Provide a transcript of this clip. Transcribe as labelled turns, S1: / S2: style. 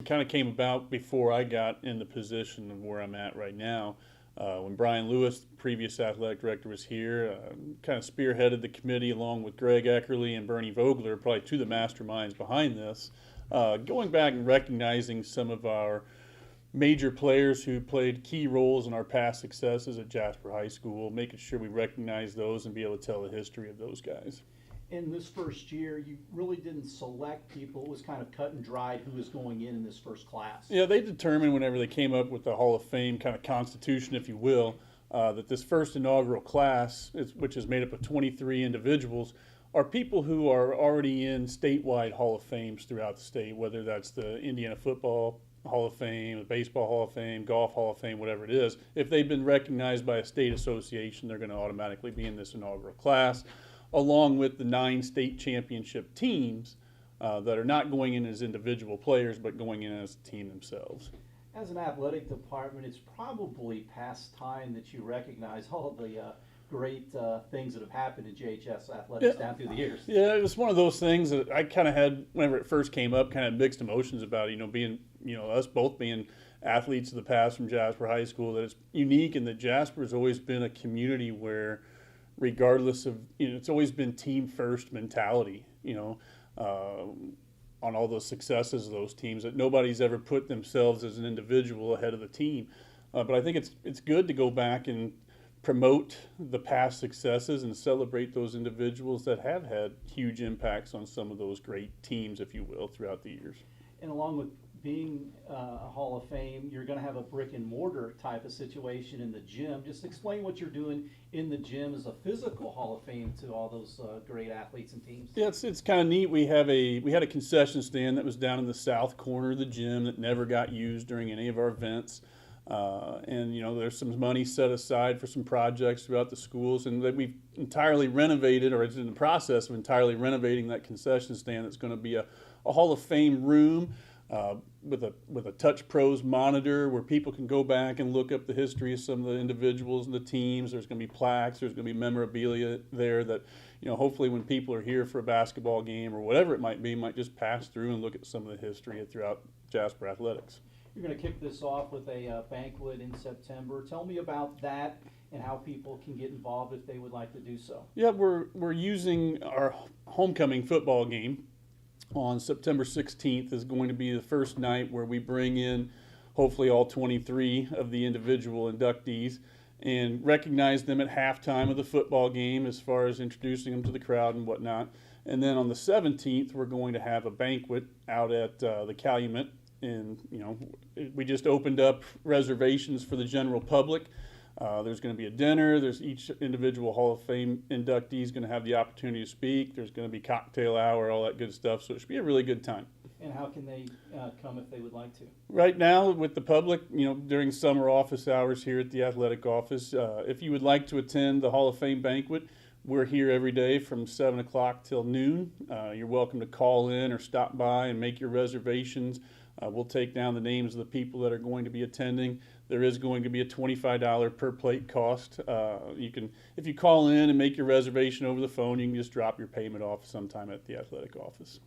S1: kind of came about before I got in the position of where I'm at right now. When Brian Lewis, the previous athletic director, was here, kind of spearheaded the committee along with Greg Eckerly and Bernie Vogler, probably two of the masterminds behind this, going back and recognizing some of our major players who played key roles in our past successes at Jasper High School, making sure we recognize those and be able to tell the history of those guys.
S2: In this first year, you really didn't select people. It was kind of cut and dried who was going in this first class.
S1: Yeah, they determined whenever they came up with the Hall of Fame kind of constitution, if you will, that this first inaugural class, which is made up of 23 individuals, are people who are already in statewide Hall of Fames throughout the state, whether that's the Indiana Football Hall of Fame, the Baseball Hall of Fame, Golf Hall of Fame, whatever it is. If they've been recognized by a state association, they're going to automatically be in this inaugural class, along with the 9 state championship teams that are not going in as individual players, but going in as a team themselves.
S2: As an athletic department, it's probably past time that you recognize all of the great things that have happened in JHS athletics down through the years.
S1: Yeah, it was one of those things that I kind of had, whenever it first came up, kind of mixed emotions about, being, us both being athletes of the past from Jasper High School, that it's unique and that Jasper has always been a community where, regardless of, it's always been team first mentality, on all those successes of those teams, that nobody's ever put themselves as an individual ahead of the team. But I think it's good to go back and promote the past successes and celebrate those individuals that have had huge impacts on some of those great teams, if you will, throughout the years.
S2: And along with being a Hall of Fame, you're going to have a brick and mortar type of situation in the gym. Just explain what you're doing in the gym as a physical Hall of Fame to all those great athletes and teams.
S1: Yeah, it's kind of neat. We had a concession stand that was down in the south corner of the gym that never got used during any of our events. And there's some money set aside for some projects throughout the schools, and that we've entirely renovated, or it's in the process of entirely renovating that concession stand. That's going to be a Hall of Fame room with a Touch Pros monitor where people can go back and look up the history of some of the individuals and the teams. There's going to be plaques. There's going to be memorabilia there that, hopefully when people are here for a basketball game or whatever it might be, might just pass through and look at some of the history throughout Jasper athletics.
S2: You're going to kick this off with a banquet in September. Tell me about that and how people can get involved if they would like to do so.
S1: Yeah, we're using our homecoming football game on September 16th is going to be the first night where we bring in hopefully all 23 of the individual inductees and recognize them at halftime of the football game as far as introducing them to the crowd and whatnot. And then on the 17th, we're going to have a banquet out at the Calumet. And, we just opened up reservations for the general public. There's going to be a dinner. There's each individual Hall of Fame inductee is going to have the opportunity to speak. There's going to be cocktail hour, all that good stuff. So it should be a really good time.
S2: And how can they come if they would like to?
S1: Right now, with the public, during summer office hours here at the athletic office, if you would like to attend the Hall of Fame banquet, we're here every day from 7 o'clock till noon. You're welcome to call in or stop by and make your reservations. We'll take down the names of the people that are going to be attending. There is going to be a $25 per plate cost. If you call in and make your reservation over the phone, you can just drop your payment off sometime at the athletic office.